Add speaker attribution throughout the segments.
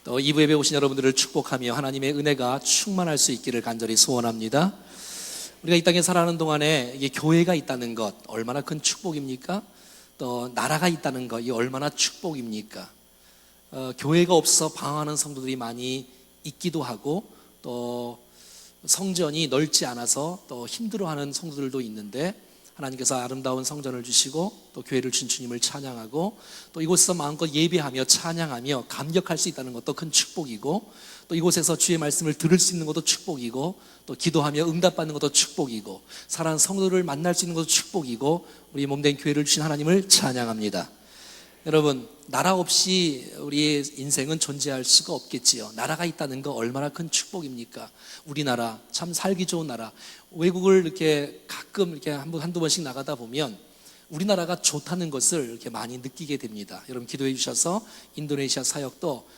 Speaker 1: 또 2부 예배 오신 여러분들을 축복하며 하나님의 은혜가 충만할 수 있기를 간절히 소원합니다. 우리가 이 땅에 살아가는 동안에 이게 교회가 있다는 것 얼마나 큰 축복입니까? 또 나라가 있다는 것 이 얼마나 축복입니까? 교회가 없어 방황하는 성도들이 많이 있기도 하고 또 성전이 넓지 않아서 또 힘들어하는 성도들도 있는데 하나님께서 아름다운 성전을 주시고 또 교회를 준 주님을 찬양하고 또 이곳에서 마음껏 예배하며 찬양하며 감격할 수 있다는 것도 큰 축복이고 또 이곳에서 주의 말씀을 들을 수 있는 것도 축복이고 또 기도하며 응답받는 것도 축복이고 사랑하는 성도들을 만날 수 있는 것도 축복이고 우리 몸된 교회를 주신 하나님을 찬양합니다. 여러분, 나라 없이 우리의 인생은 존재할 수가 없겠지요. 나라가 있다는 거 얼마나 큰 축복입니까? 우리나라 참 살기 좋은 나라. 외국을 이렇게 가끔 이렇게 한두 번씩 나가다 보면 우리나라가 좋다는 것을 이렇게 많이 느끼게 됩니다. 여러분 기도해 주셔서 인도네시아 사역도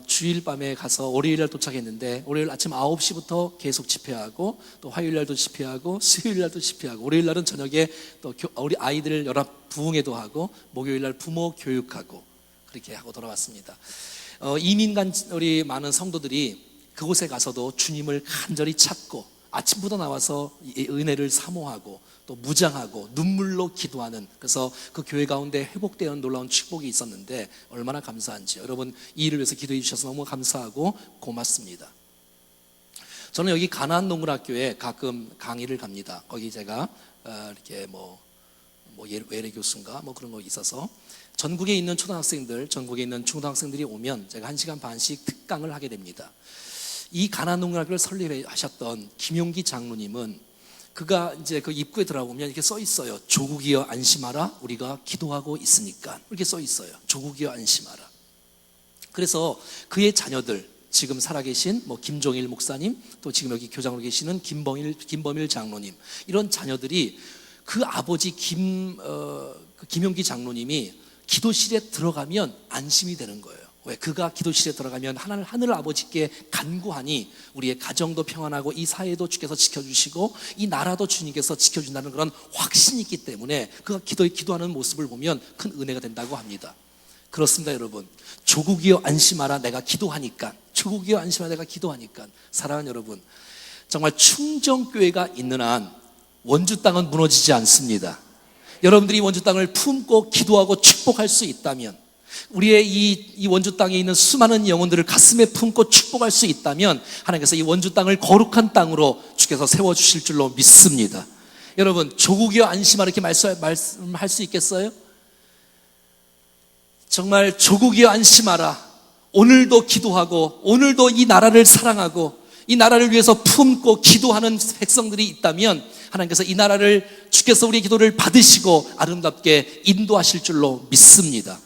Speaker 1: 주일 밤에 가서 월요일 날 도착했는데 월요일 아침 9시부터 계속 집회하고 또 화요일 날도 집회하고 수요일 날도 집회하고 월요일 날은 저녁에 또 우리 아이들 연합 부흥회도 하고 목요일 날 부모 교육하고 그렇게 하고 돌아왔습니다. 이민 간 우리 많은 성도들이 그곳에 가서도 주님을 간절히 찾고 아침부터 나와서 은혜를 사모하고 또 무장하고 눈물로 기도하는 그래서 그 교회 가운데 회복되는 놀라운 축복이 있었는데 얼마나 감사한지요. 여러분 이 일을 위해서 기도해 주셔서 너무 감사하고 고맙습니다. 저는 여기 가나안 농구학교에 가끔 강의를 갑니다. 거기 제가 이렇게 외래 교수인가 그런 거 있어서 전국에 있는 초등학생들, 전국에 있는 중등학생들이 오면 제가 1시간 반씩 특강을 하게 됩니다. 이 가나안 농구학교를 설립하셨던 김용기 장로님은 그가 이제 그 입구에 들어가보면 이렇게 써 있어요. 조국이여 안심하라, 우리가 기도하고 있으니까. 이렇게 써 있어요. 조국이여 안심하라. 그래서 그의 자녀들, 지금 살아계신 김종일 목사님, 또 지금 여기 교장으로 계시는 김범일 장로님, 이런 자녀들이 그 아버지 김용기 장로님이 기도실에 들어가면 안심이 되는 거예요. 왜? 그가 기도실에 들어가면 하늘 아버지께 간구하니 우리의 가정도 평안하고 이 사회도 주께서 지켜주시고 이 나라도 주님께서 지켜준다는 그런 확신이 있기 때문에 그가 기도하는 모습을 보면 큰 은혜가 된다고 합니다. 그렇습니다. 여러분, 조국이여 안심하라 내가 기도하니까, 조국이여 안심하라 내가 기도하니까. 사랑하는 여러분, 정말 충정교회가 있는 한 원주 땅은 무너지지 않습니다. 여러분들이 원주 땅을 품고 기도하고 축복할 수 있다면, 우리의 이 원주 땅에 있는 수많은 영혼들을 가슴에 품고 축복할 수 있다면 하나님께서 이 원주 땅을 거룩한 땅으로 주께서 세워주실 줄로 믿습니다. 여러분, 조국이여 안심하라 이렇게 말씀할 수 있겠어요? 정말 조국이여 안심하라, 오늘도 기도하고 오늘도 이 나라를 사랑하고 이 나라를 위해서 품고 기도하는 백성들이 있다면 하나님께서 이 나라를 주께서 우리의 기도를 받으시고 아름답게 인도하실 줄로 믿습니다.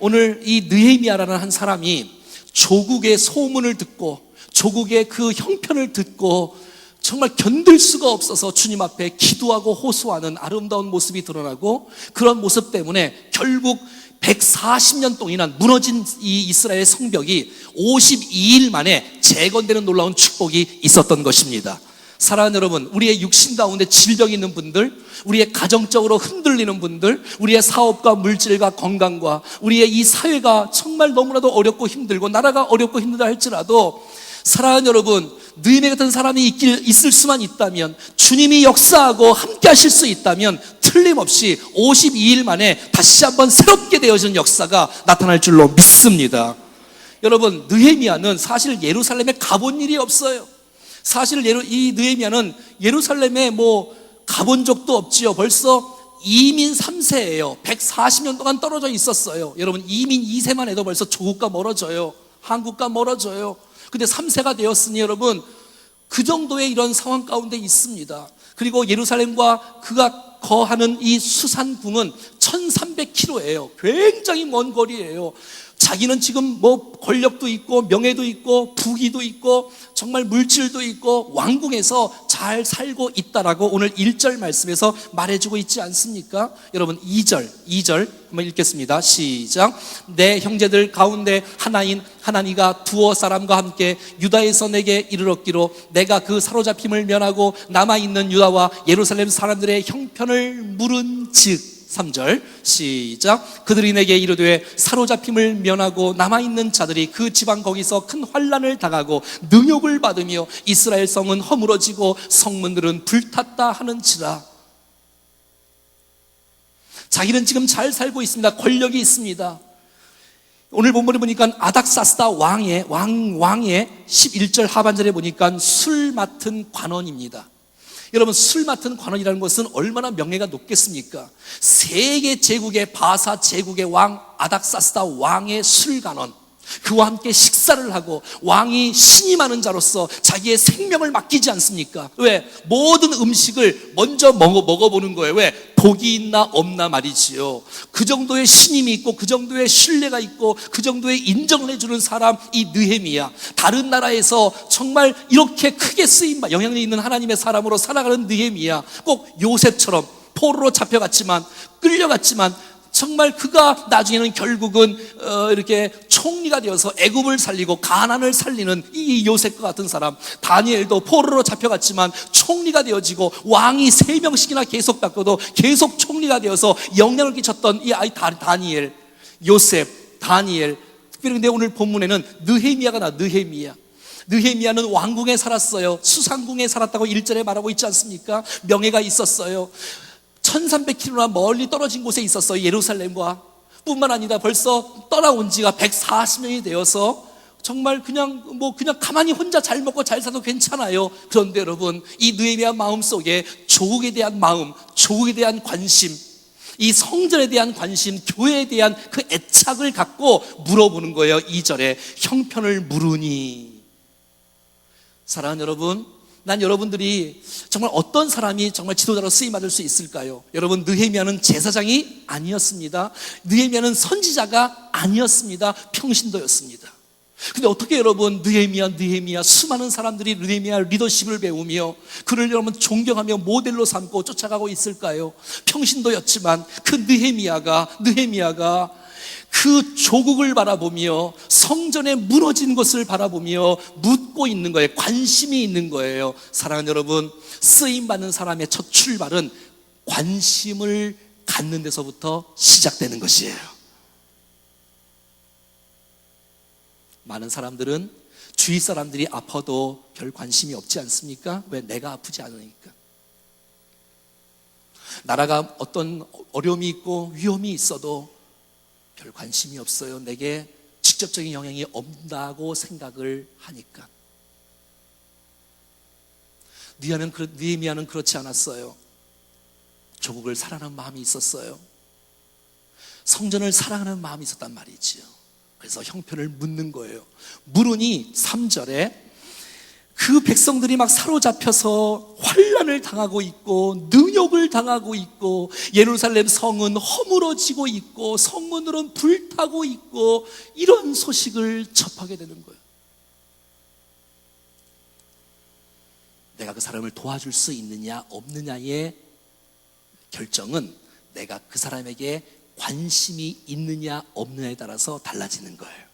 Speaker 1: 오늘 이 느헤미야라는 한 사람이 조국의 소문을 듣고 조국의 그 형편을 듣고 정말 견딜 수가 없어서 주님 앞에 기도하고 호소하는 아름다운 모습이 드러나고 그런 모습 때문에 결국 140년 동안 무너진 이 이스라엘 성벽이 52일 만에 재건되는 놀라운 축복이 있었던 것입니다. 사랑하는 여러분, 우리의 육신 가운데 질병이 있는 분들, 우리의 가정적으로 흔들리는 분들, 우리의 사업과 물질과 건강과 우리의 이 사회가 정말 너무나도 어렵고 힘들고 나라가 어렵고 힘들다 할지라도 사랑하는 여러분, 느헤미야 같은 사람이 있을 수만 있다면, 주님이 역사하고 함께 하실 수 있다면 틀림없이 52일 만에 다시 한번 새롭게 되어진 역사가 나타날 줄로 믿습니다. 여러분, 느헤미야는 사실 예루살렘에 가본 일이 없어요. 사실 이 느헤미야는 예루살렘에 가본 적도 없지요. 벌써 이민 3세예요. 140년 동안 떨어져 있었어요. 여러분, 이민 2세만 해도 벌써 조국과 멀어져요. 한국과 멀어져요. 근데 3세가 되었으니 여러분, 그 정도의 이런 상황 가운데 있습니다. 그리고 예루살렘과 그가 거하는 이 수산궁은 1300km예요. 굉장히 먼 거리예요. 자기는 지금 권력도 있고 명예도 있고 부귀도 있고 정말 물질도 있고 왕궁에서 잘 살고 있다라고 오늘 1절 말씀에서 말해주고 있지 않습니까? 여러분 2절 한번 읽겠습니다. 시작. 내 형제들 가운데 하나인 하나니가 두어 사람과 함께 유다에서 내게 이르렀기로 내가 그 사로잡힘을 면하고 남아있는 유다와 예루살렘 사람들의 형편을 물은 즉 3절 시작. 그들이 내게 이르되 사로잡힘을 면하고 남아있는 자들이 그 지방 거기서 큰 환난을 당하고 능욕을 받으며 이스라엘 성은 허물어지고 성문들은 불탔다 하는지라. 자기는 지금 잘 살고 있습니다. 권력이 있습니다. 오늘 본문에 보니까 아닥사스다 왕의 11절 하반절에 보니까 술 맡은 관원입니다. 여러분, 술 맡은 관원이라는 것은 얼마나 명예가 높겠습니까? 세계 제국의 바사 제국의 왕 아닥사스다 왕의 술관원, 그와 함께 식사를 하고 왕이 신임하는 자로서 자기의 생명을 맡기지 않습니까? 왜? 모든 음식을 먼저 먹어보는 거예요. 왜? 독이 있나 없나 말이지요. 그 정도의 신임이 있고 그 정도의 신뢰가 있고 그 정도의 인정을 해주는 사람, 이 느헤미야. 다른 나라에서 정말 이렇게 크게 쓰임, 영향력 있는 하나님의 사람으로 살아가는 느헤미야. 꼭 요셉처럼 포로로 잡혀갔지만, 끌려갔지만 정말 그가 나중에는 결국은 이렇게 총리가 되어서 애굽을 살리고 가나안을 살리는 이 요셉과 같은 사람. 다니엘도 포로로 잡혀갔지만 총리가 되어지고 왕이 3명씩이나 계속 바꿔도 계속 총리가 되어서 영향을 끼쳤던 이 아이 다니엘, 요셉, 다니엘. 특별히 근데 오늘 본문에는 느헤미야가 나와. 느헤미야는 왕궁에 살았어요. 수상궁에 살았다고 1절에 말하고 있지 않습니까? 명예가 있었어요. 1300km나 멀리 떨어진 곳에 있었어요. 예루살렘과. 뿐만 아니라 벌써 떠나온 지가 140년이 되어서 정말 그냥 가만히 혼자 잘 먹고 잘 살아도 괜찮아요. 그런데 여러분, 이 느헤미야 마음속에 조국에 대한 마음, 조국에 대한 관심, 이 성전에 대한 관심, 교회에 대한 그 애착을 갖고 물어보는 거예요. 2절에 형편을 물으니. 사랑하는 여러분, 난 여러분들이 정말 어떤 사람이 정말 지도자로 쓰임받을 수 있을까요? 여러분, 느헤미야는 제사장이 아니었습니다. 느헤미야는 선지자가 아니었습니다. 평신도였습니다. 근데 어떻게 여러분, 느헤미야 수많은 사람들이 느헤미야 리더십을 배우며 그를 여러분 존경하며 모델로 삼고 쫓아가고 있을까요? 평신도였지만 그 느헤미야가 그 조국을 바라보며 성전에 무너진 것을 바라보며 묻고 있는 거예요. 관심이 있는 거예요. 사랑하는 여러분, 쓰임받는 사람의 첫 출발은 관심을 갖는 데서부터 시작되는 것이에요. 많은 사람들은 주위 사람들이 아파도 별 관심이 없지 않습니까? 왜? 내가 아프지 않으니까. 나라가 어떤 어려움이 있고 위험이 있어도 별 관심이 없어요. 내게 직접적인 영향이 없다고 생각을 하니까. 느헤미야는 그렇지 않았어요. 조국을 사랑하는 마음이 있었어요. 성전을 사랑하는 마음이 있었단 말이지요. 그래서 형편을 묻는 거예요. 물으니 3절에 그 백성들이 막 사로잡혀서 환난을 당하고 있고 능욕을 당하고 있고 예루살렘 성은 허물어지고 있고 성문으로는 불타고 있고 이런 소식을 접하게 되는 거예요. 내가 그 사람을 도와줄 수 있느냐 없느냐의 결정은 내가 그 사람에게 관심이 있느냐 없느냐에 따라서 달라지는 거예요.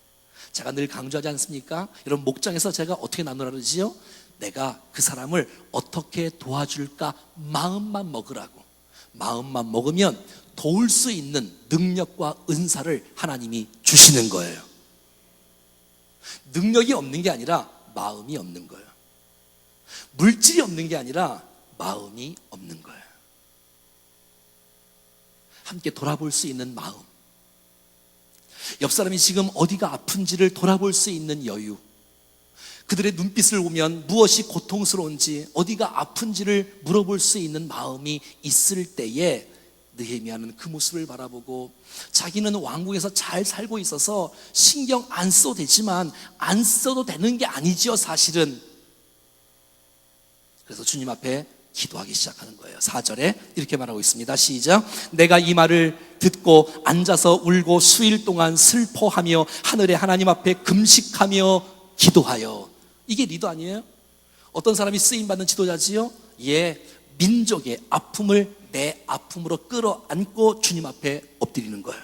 Speaker 1: 제가 늘 강조하지 않습니까? 여러분, 목장에서 제가 어떻게 나누라 그러지요? 내가 그 사람을 어떻게 도와줄까 마음만 먹으라고. 마음만 먹으면 도울 수 있는 능력과 은사를 하나님이 주시는 거예요. 능력이 없는 게 아니라 마음이 없는 거예요. 물질이 없는 게 아니라 마음이 없는 거예요. 함께 돌아볼 수 있는 마음, 옆 사람이 지금 어디가 아픈지를 돌아볼 수 있는 여유, 그들의 눈빛을 보면 무엇이 고통스러운지 어디가 아픈지를 물어볼 수 있는 마음이 있을 때에 느헤미야는 그 모습을 바라보고 자기는 왕궁에서 잘 살고 있어서 신경 안 써도 되지만 안 써도 되는 게 아니지요, 사실은. 그래서 주님 앞에 기도하기 시작하는 거예요. 4절에 이렇게 말하고 있습니다. 시작. 내가 이 말을 듣고 앉아서 울고 수일 동안 슬퍼하며 하늘의 하나님 앞에 금식하며 기도하여. 이게 리더 아니에요? 어떤 사람이 쓰임받는 지도자지요? 예, 민족의 아픔을 내 아픔으로 끌어안고 주님 앞에 엎드리는 거예요.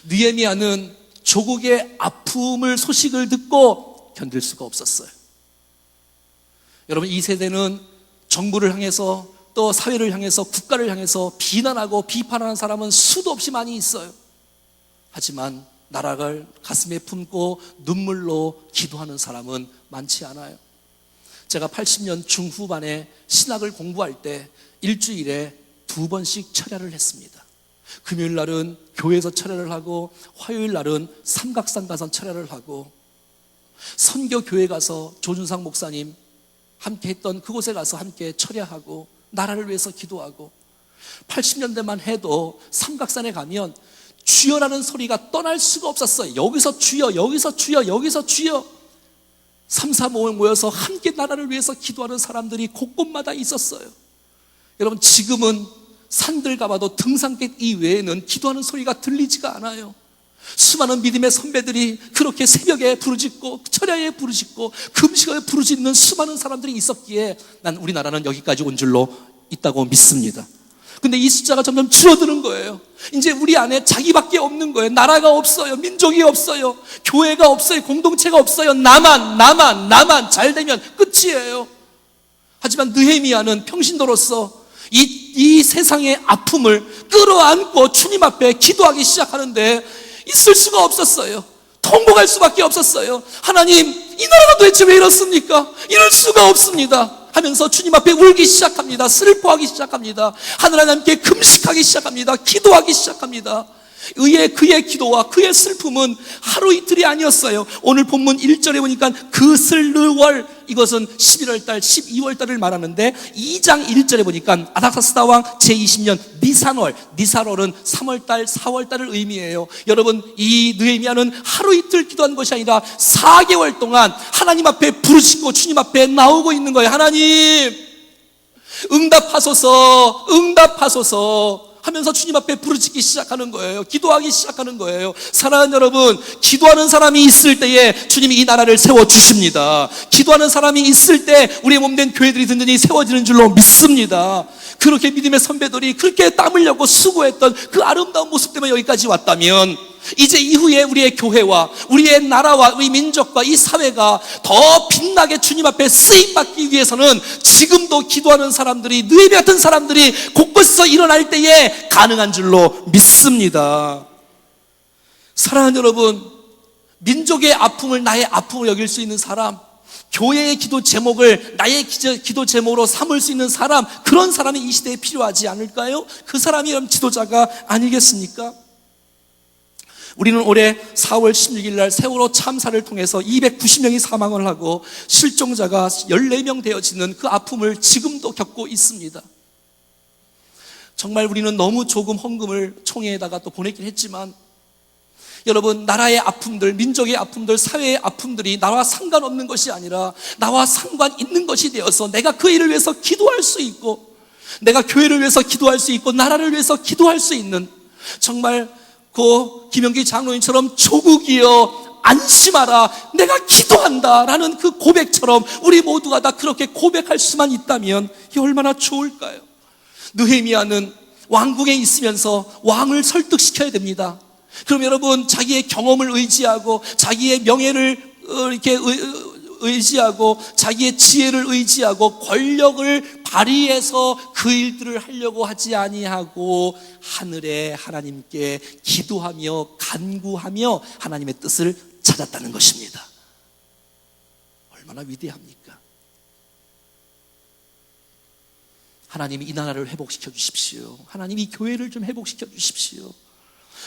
Speaker 1: 느헤미야는 조국의 아픔을 소식을 듣고 견딜 수가 없었어요. 여러분, 이 세대는 정부를 향해서 또 사회를 향해서, 국가를 향해서 비난하고 비판하는 사람은 수도 없이 많이 있어요. 하지만 나라를 가슴에 품고 눈물로 기도하는 사람은 많지 않아요. 제가 80년 중후반에 신학을 공부할 때 일주일에 2번씩 철야를 했습니다. 금요일 날은 교회에서 철야를 하고, 화요일 날은 삼각산 가서 철야를 하고, 선교교회 가서 조준상 목사님 함께 했던 그곳에 가서 함께 철야하고, 나라를 위해서 기도하고, 80년대만 해도 삼각산에 가면 주여라는 소리가 떠날 수가 없었어요. 여기서 주여, 여기서 주여, 여기서 주여. 3, 4, 5명 모여서 함께 나라를 위해서 기도하는 사람들이 곳곳마다 있었어요. 여러분, 지금은 산들 가봐도 등산객 이외에는 기도하는 소리가 들리지가 않아요. 수많은 믿음의 선배들이 그렇게 새벽에 부르짖고, 철야에 부르짖고, 금식에 부르짖는 수많은 사람들이 있었기에 난 우리나라는 여기까지 온 줄로 있다고 믿습니다. 근데 이 숫자가 점점 줄어드는 거예요. 이제 우리 안에 자기밖에 없는 거예요. 나라가 없어요. 민족이 없어요. 교회가 없어요. 공동체가 없어요. 나만 잘 되면 끝이에요. 하지만 느헤미야는 평신도로서 이 세상의 아픔을 끌어안고 주님 앞에 기도하기 시작하는데 있을 수가 없었어요. 통곡할 수밖에 없었어요. 하나님, 이 나라가 도대체 왜 이렇습니까? 이럴 수가 없습니다 하면서 주님 앞에 울기 시작합니다. 슬퍼하기 시작합니다. 하나님께 금식하기 시작합니다. 기도하기 시작합니다. 그의 기도와 그의 슬픔은 하루 이틀이 아니었어요. 오늘 본문 1절에 보니까 그슬르월, 이것은 11월 달, 12월 달을 말하는데 2장 1절에 보니까 아닥사스다 왕 제20년 니산월은 3월 달, 4월 달을 의미해요. 여러분, 이 느헤미야는 하루 이틀 기도한 것이 아니라 4개월 동안 하나님 앞에 부르짖고 주님 앞에 나오고 있는 거예요. 하나님, 응답하소서 하면서 주님 앞에 부르짖기 시작하는 거예요. 기도하기 시작하는 거예요. 사랑하는 여러분, 기도하는 사람이 있을 때에 주님이 이 나라를 세워주십니다. 기도하는 사람이 있을 때 우리의 몸된 교회들이 든든히 세워지는 줄로 믿습니다. 그렇게 믿음의 선배들이 그렇게 땀 흘려고 수고했던 그 아름다운 모습 때문에 여기까지 왔다면, 이제 이후에 우리의 교회와 우리의 나라와 우리 민족과 이 사회가 더 빛나게 주님 앞에 쓰임받기 위해서는 지금도 기도하는 사람들이, 느헤미야 같은 사람들이 곳곳에서 일어날 때에 가능한 줄로 믿습니다. 사랑하는 여러분, 민족의 아픔을 나의 아픔으로 여길 수 있는 사람, 교회의 기도 제목을 나의 기도 제목으로 삼을 수 있는 사람, 그런 사람이 이 시대에 필요하지 않을까요? 그 사람이 그럼 지도자가 아니겠습니까? 우리는 올해 4월 16일 날 세월호 참사를 통해서 290명이 사망을 하고 실종자가 14명 되어지는 그 아픔을 지금도 겪고 있습니다. 정말 우리는 너무 조금 헌금을 총회에다가 또 보냈긴 했지만, 여러분, 나라의 아픔들, 민족의 아픔들, 사회의 아픔들이 나와 상관없는 것이 아니라 나와 상관 있는 것이 되어서 내가 그 일을 위해서 기도할 수 있고, 내가 교회를 위해서 기도할 수 있고, 나라를 위해서 기도할 수 있는, 정말 그 김영기 장로님처럼 조국이여 안심하라, 내가 기도한다라는 그 고백처럼 우리 모두가 다 그렇게 고백할 수만 있다면 이 얼마나 좋을까요? 느헤미야는 왕궁에 있으면서 왕을 설득시켜야 됩니다. 그럼 여러분, 자기의 경험을 의지하고 자기의 명예를 이렇게 의지하고 자기의 지혜를 의지하고 권력을 발휘해서 그 일들을 하려고 하지 아니하고 하늘의 하나님께 기도하며 간구하며 하나님의 뜻을 찾았다는 것입니다. 얼마나 위대합니까? 하나님이 이 나라를 회복시켜 주십시오. 하나님이 이 교회를 좀 회복시켜 주십시오.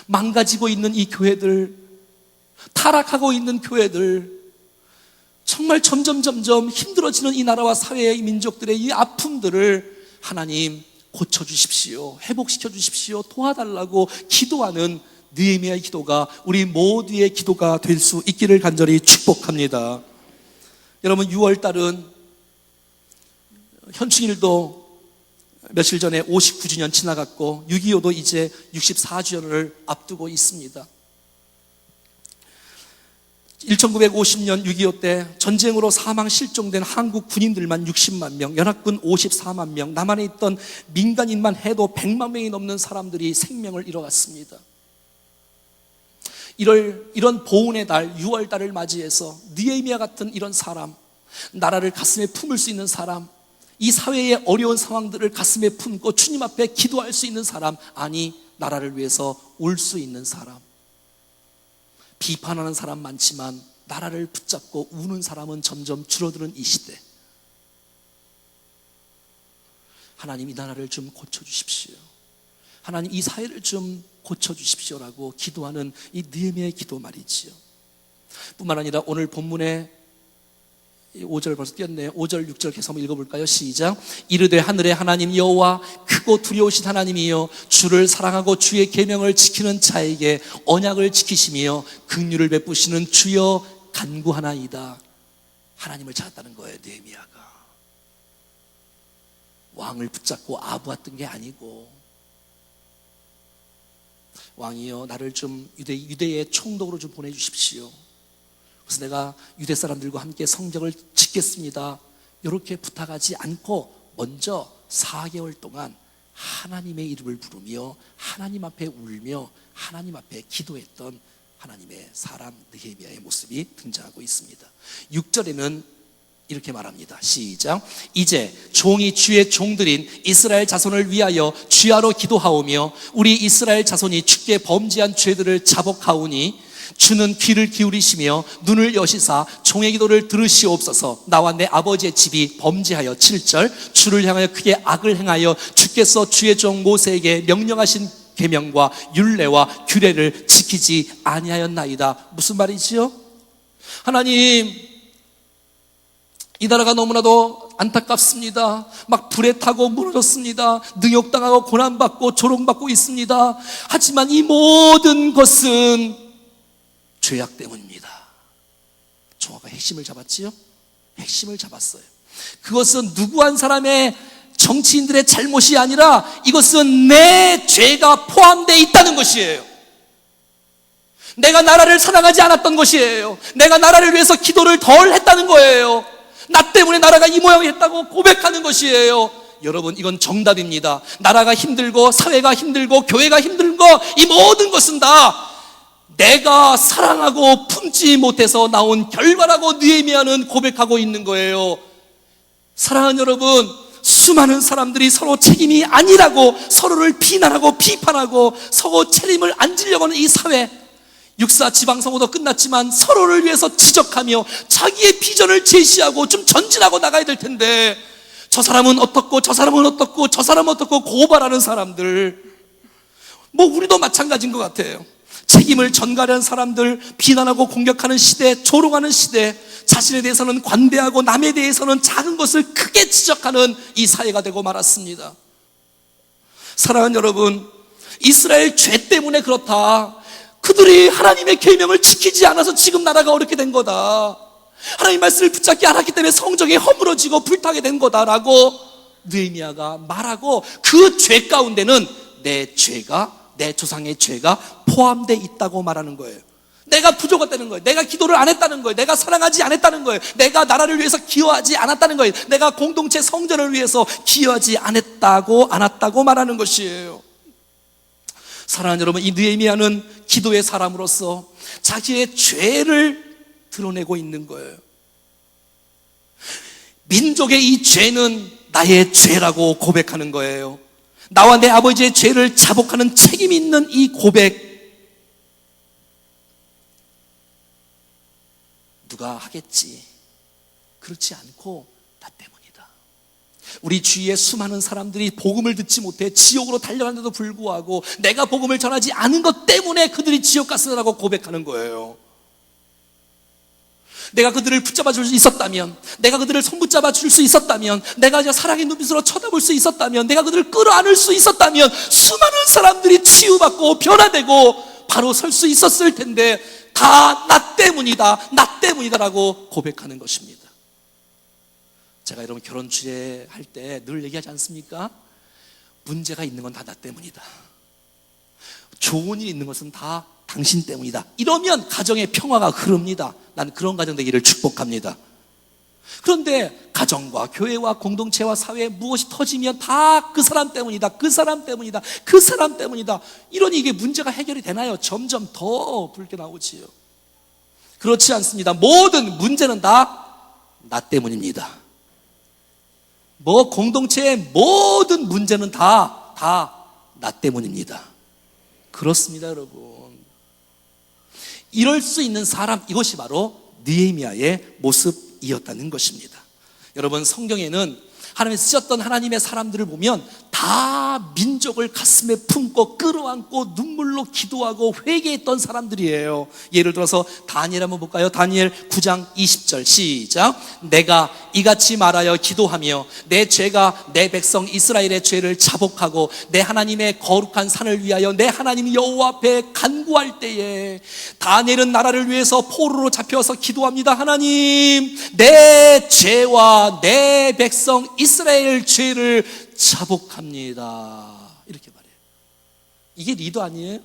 Speaker 1: 망가지고 있는 이 교회들, 타락하고 있는 교회들, 정말 점점 힘들어지는 이 나라와 사회의 민족들의 이 아픔들을 하나님 고쳐주십시오. 회복시켜 주십시오. 도와달라고 기도하는 느헤미야의 기도가 우리 모두의 기도가 될 수 있기를 간절히 축복합니다. 여러분, 6월달은 현충일도 며칠 전에 59주년 지나갔고 6.25도 이제 64주년을 앞두고 있습니다. 1950년 6.25 때 전쟁으로 사망 실종된 한국 군인들만 60만 명, 연합군 54만 명, 남한에 있던 민간인만 해도 100만 명이 넘는 사람들이 생명을 잃어갔습니다. 이런 보훈의 달, 6월 달을 맞이해서 느헤미야 같은 이런 사람, 나라를 가슴에 품을 수 있는 사람, 이 사회의 어려운 상황들을 가슴에 품고 주님 앞에 기도할 수 있는 사람, 아니 나라를 위해서 울 수 있는 사람. 비판하는 사람 많지만 나라를 붙잡고 우는 사람은 점점 줄어드는 이 시대. 하나님 이 나라를 좀 고쳐주십시오. 하나님 이 사회를 좀 고쳐주십시오라고 기도하는 이 느헤미야의 기도 말이지요. 뿐만 아니라 오늘 본문에 5절 벌써 띄었네요. 5절 6절 계속 한번 읽어볼까요? 시작. 이르되 하늘의 하나님 여호와 크고 두려우신 하나님이여 주를 사랑하고 주의 계명을 지키는 자에게 언약을 지키시며 긍휼을 베푸시는 주여 간구하나이다. 하나님을 찾았다는 거예요. 느헤미야가 왕을 붙잡고 아부했던 게 아니고, 왕이여 나를 좀 유대의 총독으로 좀 보내주십시오. 그래서 내가 유대 사람들과 함께 성벽을 짓겠습니다. 이렇게 부탁하지 않고 먼저 4개월 동안 하나님의 이름을 부르며 하나님 앞에 울며 하나님 앞에 기도했던 하나님의 사람 느헤미야의 모습이 등장하고 있습니다. 6절에는 이렇게 말합니다. 시작. 이제 종이 주의 종들인 이스라엘 자손을 위하여 주야로 기도하오며 우리 이스라엘 자손이 주께 범죄한 죄들을 자복하오니 주는 귀를 기울이시며 눈을 여시사 종의 기도를 들으시옵소서. 나와 내 아버지의 집이 범죄하여 7절 주를 향하여 크게 악을 행하여 주께서 주의 종 모세에게 명령하신 계명과 율례와 규례를 지키지 아니하였나이다. 무슨 말이지요? 하나님, 이 나라가 너무나도 안타깝습니다. 막 불에 타고 무너졌습니다. 능욕당하고 고난받고 조롱받고 있습니다. 하지만 이 모든 것은 죄악 때문입니다. 종아가 핵심을 잡았지요? 핵심을 잡았어요. 그것은 누구 한 사람의 정치인들의 잘못이 아니라 이것은 내 죄가 포함되어 있다는 것이에요. 내가 나라를 사랑하지 않았던 것이에요. 내가 나라를 위해서 기도를 덜 했다는 거예요. 나 때문에 나라가 이 모양이 했다고 고백하는 것이에요. 여러분, 이건 정답입니다. 나라가 힘들고 사회가 힘들고 교회가 힘든 거, 이 모든 것은 다 내가 사랑하고 품지 못해서 나온 결과라고 느헤미야는 고백하고 있는 거예요. 사랑하는 여러분, 수많은 사람들이 서로 책임이 아니라고 서로를 비난하고 비판하고 서로 책임을 안 지려고 하는 이 사회, 육사 지방선거도 끝났지만 서로를 위해서 지적하며 자기의 비전을 제시하고 좀 전진하고 나가야 될 텐데, 저 사람은 어떻고 저 사람은 어떻고 저 사람은 어떻고 고발하는 사람들, 뭐 우리도 마찬가지인 것 같아요. 책임을 전가하는 사람들, 비난하고 공격하는 시대, 조롱하는 시대, 자신에 대해서는 관대하고 남에 대해서는 작은 것을 크게 지적하는 이 사회가 되고 말았습니다. 사랑하는 여러분, 이스라엘 죄 때문에 그렇다. 그들이 하나님의 계명을 지키지 않아서 지금 나라가 어렵게 된 거다. 하나님 말씀을 붙잡지 않았기 때문에 성적이 허물어지고 불타게 된 거다라고 느헤미야가 말하고, 그 죄 가운데는 내 죄가, 내 조상의 죄가 포함되어 있다고 말하는 거예요. 내가 부족했다는 거예요. 내가 기도를 안 했다는 거예요. 내가 사랑하지 않았다는 거예요. 내가 나라를 위해서 기여하지 않았다는 거예요. 내가 공동체 성전을 위해서 기여하지 않았다고 말하는 것이에요. 사랑하는 여러분, 이 느헤미야는 기도의 사람으로서 자기의 죄를 드러내고 있는 거예요. 민족의 이 죄는 나의 죄라고 고백하는 거예요. 나와 내 아버지의 죄를 자복하는 책임이 있는 이 고백, 누가 하겠지? 그렇지 않고 나 때문이다. 우리 주위에 수많은 사람들이 복음을 듣지 못해 지옥으로 달려가는데도 불구하고 내가 복음을 전하지 않은 것 때문에 그들이 지옥 갔으라고 고백하는 거예요. 내가 그들을 붙잡아 줄 수 있었다면, 내가 그들을 손붙잡아 줄 수 있었다면, 내가 사랑의 눈빛으로 쳐다볼 수 있었다면, 내가 그들을 끌어안을 수 있었다면 수많은 사람들이 치유받고 변화되고 바로 설 수 있었을 텐데, 다 나 때문이다, 나 때문이다라고 고백하는 것입니다. 제가 여러분 결혼 주례할 때 늘 얘기하지 않습니까? 문제가 있는 건 다 나 때문이다. 좋은 일이 있는 것은 다 당신 때문이다. 이러면 가정의 평화가 흐릅니다. 난 그런 가정 되기를 축복합니다. 그런데 가정과 교회와 공동체와 사회에 무엇이 터지면 다 그 사람 때문이다, 그 사람 때문이다, 그 사람 때문이다. 이러니 이게 문제가 해결이 되나요? 점점 더 붉게 나오지요. 그렇지 않습니다. 모든 문제는 다 나 때문입니다. 공동체의 모든 문제는 다 나 때문입니다. 그렇습니다, 여러분. 이럴 수 있는 사람, 이것이 바로 느헤미야의 모습이었다는 것입니다. 여러분, 성경에는 하나님이 쓰셨던 하나님의 사람들을 보면 다 민족을 가슴에 품고 끌어안고 눈물로 기도하고 회개했던 사람들이에요. 예를 들어서 다니엘 한번 볼까요? 다니엘 9장 20절 시작. 내가 이같이 말하여 기도하며 내 죄가 내 백성 이스라엘의 죄를 자복하고 내 하나님의 거룩한 산을 위하여 내 하나님 여호와 앞에 간구할 때에, 다니엘은 나라를 위해서 포로로 잡혀서 기도합니다. 하나님, 내 죄와 내 백성 이스라엘 죄를 자복합니다. 이렇게 말해요. 이게 리더 아니에요?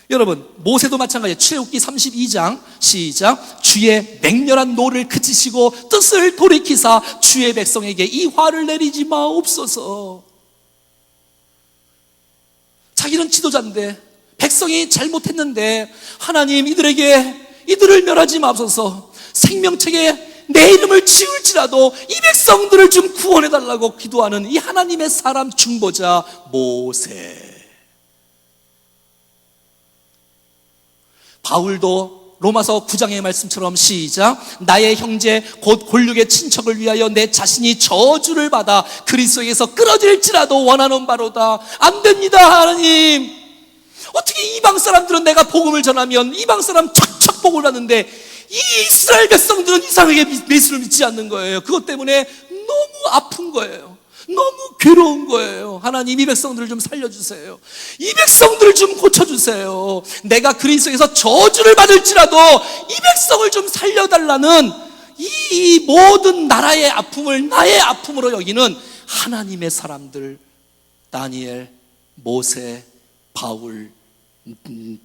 Speaker 1: 여러분, 모세도 마찬가지예요. 출애굽기 32장 시작. 주의 맹렬한 노를 그치시고 뜻을 돌이키사 주의 백성에게 이 화를 내리지 마옵소서. 자기는 지도자인데, 백성이 잘못했는데 하나님 이들을 멸하지 마옵소서. 생명책에 내 이름을 지울지라도 이 백성들을 좀 구원해달라고 기도하는 이 하나님의 사람 중보자 모세. 바울도 로마서 9장의 말씀처럼 시작. 나의 형제 곧 골육의 친척을 위하여 내 자신이 저주를 받아 그리스도에서 끌어들일지라도 원하는 바로다. 안 됩니다, 하나님. 어떻게 이방 사람들은 내가 복음을 전하면 이방 사람 척척 복을 받는데 이 이스라엘 백성들은 이상하게 예수를 믿지 않는 거예요. 그것 때문에 너무 아픈 거예요. 너무 괴로운 거예요. 하나님, 이 백성들을 좀 살려주세요. 이 백성들을 좀 고쳐주세요. 내가 그리스도에서 저주를 받을지라도 이 백성을 좀 살려달라는 이 모든 나라의 아픔을 나의 아픔으로 여기는 하나님의 사람들, 다니엘, 모세, 바울,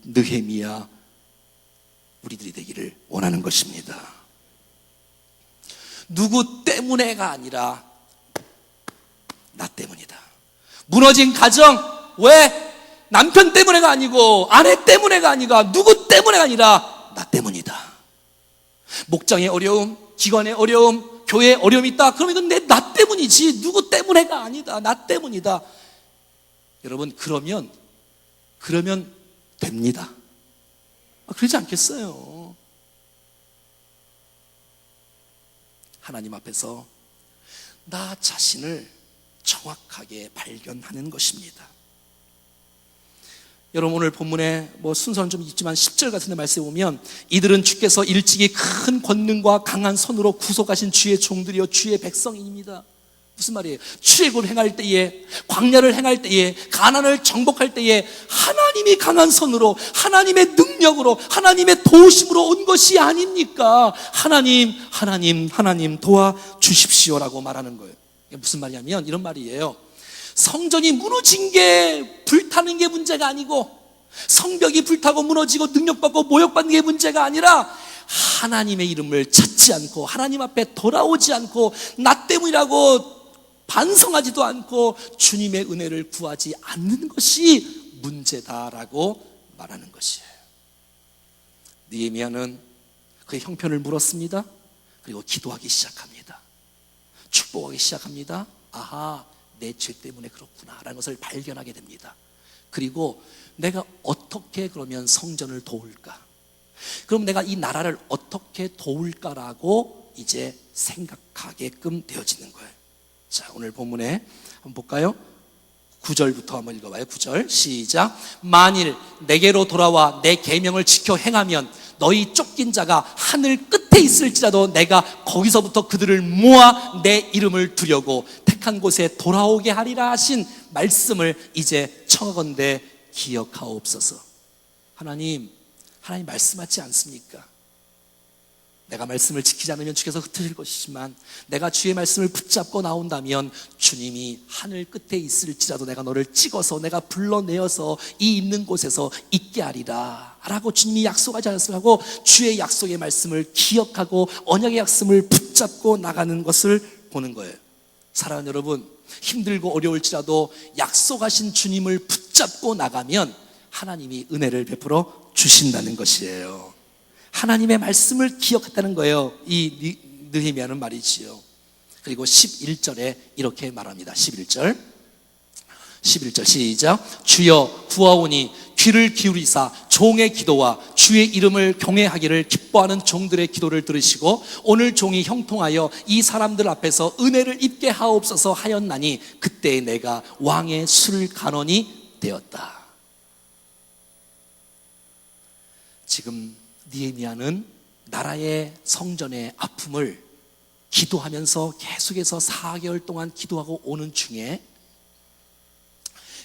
Speaker 1: 느헤미야, 우리들이 되기를 원하는 것입니다. 누구 때문에가 아니라 나 때문이다. 무너진 가정, 왜? 남편 때문에가 아니고 아내 때문에가 아니라 누구 때문에가 아니라 나 때문이다. 목장의 어려움, 기관의 어려움, 교회에 어려움이 있다. 그러면 이건 나 때문이지 누구 때문에가 아니다. 나 때문이다. 여러분, 그러면 됩니다. 그러지 않겠어요? 하나님 앞에서 나 자신을 정확하게 발견하는 것입니다. 여러분, 오늘 본문에 순서는 좀 있지만 10절 같은 데 말씀에 보면 이들은 주께서 일찍이 큰 권능과 강한 손으로 구속하신 주의 종들이요 주의 백성입니다. 무슨 말이에요? 출애굽을 행할 때에, 광야를 행할 때에, 가나안을 정복할 때에 하나님이 강한 손으로, 하나님의 능력으로, 하나님의 도우심으로 온 것이 아닙니까? 하나님 도와주십시오라고 말하는 거예요. 이게 무슨 말이냐면 이런 말이에요. 성전이 무너진 게, 불타는 게 문제가 아니고, 성벽이 불타고 무너지고 능력받고 모욕받는 게 문제가 아니라 하나님의 이름을 찾지 않고 하나님 앞에 돌아오지 않고 나 때문이라고 반성하지도 않고 주님의 은혜를 구하지 않는 것이 문제다라고 말하는 것이에요. 느헤미야는 그의 형편을 물었습니다. 그리고 기도하기 시작합니다. 축복하기 시작합니다. 아하, 내 죄 때문에 그렇구나 라는 것을 발견하게 됩니다. 그리고 내가 어떻게 그러면 성전을 도울까? 그럼 내가 이 나라를 어떻게 도울까라고 이제 생각하게끔 되어지는 거예요. 자, 오늘 본문에 한번 볼까요? 9절부터 한번 읽어봐요. 9절 시작. 만일 내게로 돌아와 내 계명을 지켜 행하면 너희 쫓긴 자가 하늘 끝에 있을지라도 내가 거기서부터 그들을 모아 내 이름을 두려고 택한 곳에 돌아오게 하리라 하신 말씀을 이제 청하건대 기억하옵소서. 하나님 말씀하지 않습니까? 내가 말씀을 지키지 않으면 주께서 흩으실 것이지만 내가 주의 말씀을 붙잡고 나온다면 주님이 하늘 끝에 있을지라도 내가 너를 찍어서 내가 불러내어서 이 있는 곳에서 있게 하리라 라고 주님이 약속하지 않았습니까? 주의 약속의 말씀을 기억하고 언약의 약속을 붙잡고 나가는 것을 보는 거예요. 사랑하는 여러분, 힘들고 어려울지라도 약속하신 주님을 붙잡고 나가면 하나님이 은혜를 베풀어 주신다는 것이에요. 하나님의 말씀을 기억했다는 거예요. 이 느헤미야는 말이지요. 그리고 11절에 이렇게 말합니다. 11절 시작. 주여 구하오니 귀를 기울이사 종의 기도와 주의 이름을 경외하기를 기뻐하는 종들의 기도를 들으시고 오늘 종이 형통하여 이 사람들 앞에서 은혜를 입게 하옵소서 하였나니 그때 내가 왕의 술 간원이 되었다. 지금 느헤미야는 나라의 성전의 아픔을 기도하면서 계속해서 4개월 동안 기도하고 오는 중에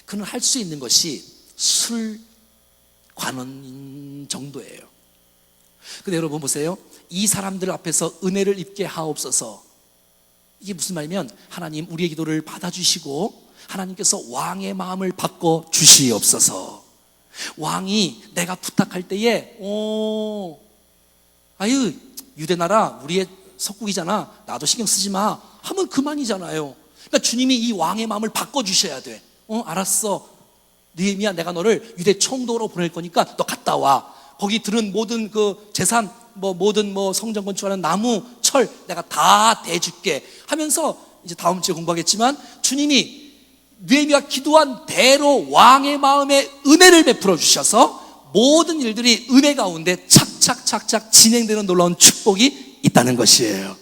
Speaker 1: 그는 할 수 있는 것이 술 관원 정도예요. 근데 여러분 보세요. 이 사람들 앞에서 은혜를 입게 하옵소서. 이게 무슨 말이면 하나님 우리의 기도를 받아주시고 하나님께서 왕의 마음을 바꿔 주시옵소서. 왕이 내가 부탁할 때에 아유 유대나라 우리의 석국이잖아, 나도 신경 쓰지 마 하면 그만이잖아요. 그러니까 주님이 이 왕의 마음을 바꿔주셔야 돼. 알았어, 느헤미야, 내가 너를 유대 총독으로 보낼 거니까 너 갔다 와. 거기 들은 모든 그 재산, 모든 성전 건축하는 나무, 철 내가 다 대줄게 하면서, 이제 다음 주에 공부하겠지만 주님이 느헤미야가 기도한 대로 왕의 마음에 은혜를 베풀어 주셔서 모든 일들이 은혜 가운데 착착착착 진행되는 놀라운 축복이 있다는 것이에요.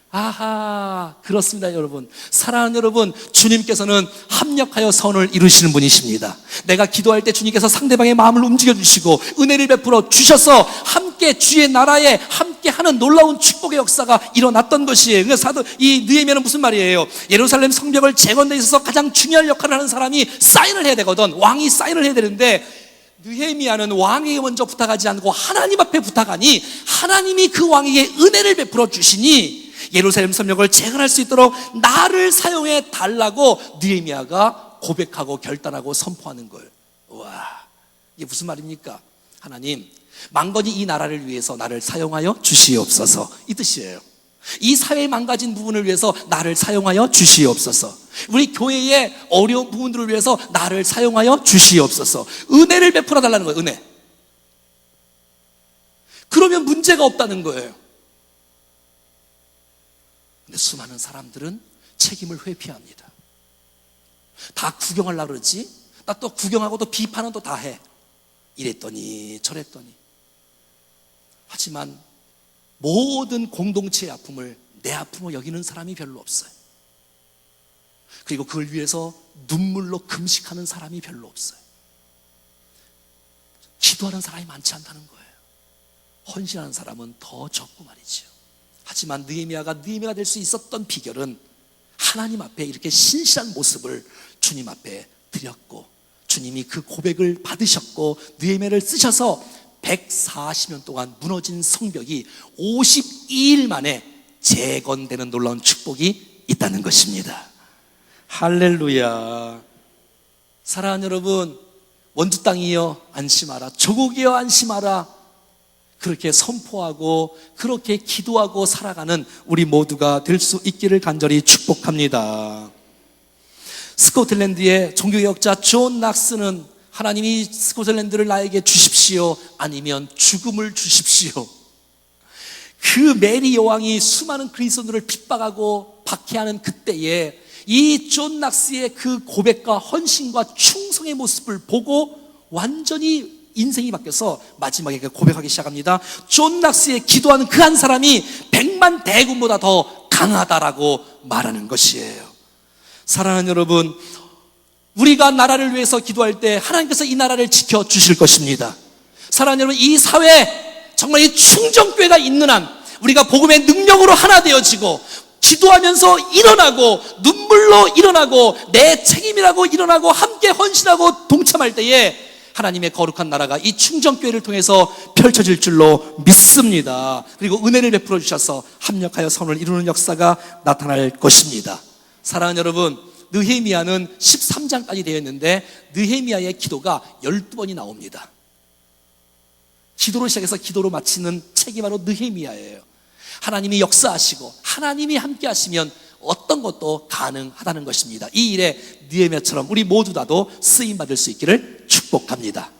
Speaker 1: 아하, 그렇습니다. 여러분, 사랑하는 여러분, 주님께서는 합력하여 선을 이루시는 분이십니다. 내가 기도할 때 주님께서 상대방의 마음을 움직여 주시고 은혜를 베풀어 주셔서 함께 주의 나라에 함께하는 놀라운 축복의 역사가 일어났던 것이에요. 그래서 이 느헤미야는 무슨 말이에요? 예루살렘 성벽을 재건에 있어서 가장 중요한 역할을 하는 사람이 사인을 해야 되거든. 왕이 사인을 해야 되는데 느헤미야는 왕에게 먼저 부탁하지 않고 하나님 앞에 부탁하니 하나님이 그 왕에게 은혜를 베풀어 주시니 예루살렘 성벽을 재건할 수 있도록 나를 사용해 달라고 느헤미야가 고백하고 결단하고 선포하는 거예요. 와, 이게 무슨 말입니까? 하나님, 망건이 이 나라를 위해서 나를 사용하여 주시옵소서, 이 뜻이에요. 이 사회에 망가진 부분을 위해서 나를 사용하여 주시옵소서. 우리 교회의 어려운 부분들을 위해서 나를 사용하여 주시옵소서. 은혜를 베풀어 달라는 거예요. 은혜. 그러면 문제가 없다는 거예요. 근데 수많은 사람들은 책임을 회피합니다. 다 구경하려고 그러지. 나 또 구경하고 또 비판은 또 다 해. 이랬더니 저랬더니. 하지만 모든 공동체의 아픔을 내 아픔으로 여기는 사람이 별로 없어요. 그리고 그걸 위해서 눈물로 금식하는 사람이 별로 없어요. 기도하는 사람이 많지 않다는 거예요. 헌신하는 사람은 더 적고 말이죠. 하지만 느헤미야가 될 수 있었던 비결은 하나님 앞에 이렇게 신실한 모습을 주님 앞에 드렸고, 주님이 그 고백을 받으셨고 느헤미야를 쓰셔서 140년 동안 무너진 성벽이 52일 만에 재건되는 놀라운 축복이 있다는 것입니다. 할렐루야. 사랑하는 여러분, 원주 땅이여 안심하라, 조국이여 안심하라, 그렇게 선포하고 그렇게 기도하고 살아가는 우리 모두가 될 수 있기를 간절히 축복합니다. 스코틀랜드의 종교개혁자 존 낙스는 하나님이 스코틀랜드를 나에게 주십시오, 아니면 죽음을 주십시오. 그 메리 여왕이 수많은 그리스도인들을 핍박하고 박해하는 그때에 이 존 낙스의 그 고백과 헌신과 충성의 모습을 보고 완전히 인생이 바뀌어서 마지막에 고백하기 시작합니다. 존 낙스의 기도하는 그 한 사람이 100만 대군보다 더 강하다라고 말하는 것이에요. 사랑하는 여러분, 우리가 나라를 위해서 기도할 때 하나님께서 이 나라를 지켜주실 것입니다. 사랑하는 여러분, 이 사회에 정말 이 충정교회가 있는 한 우리가 복음의 능력으로 하나 되어지고 기도하면서 일어나고 눈물로 일어나고 내 책임이라고 일어나고 함께 헌신하고 동참할 때에 하나님의 거룩한 나라가 이 충정교회를 통해서 펼쳐질 줄로 믿습니다. 그리고 은혜를 베풀어 주셔서 합력하여 선을 이루는 역사가 나타날 것입니다. 사랑하는 여러분, 느헤미야는 13장까지 되어 있는데 느헤미야의 기도가 12번이 나옵니다. 기도로 시작해서 기도로 마치는 책이 바로 느헤미야예요. 하나님이 역사하시고 하나님이 함께 하시면 어떤 것도 가능하다는 것입니다. 이 일에 느헤미야처럼 우리 모두 다도 쓰임받을 수 있기를 축복합니다.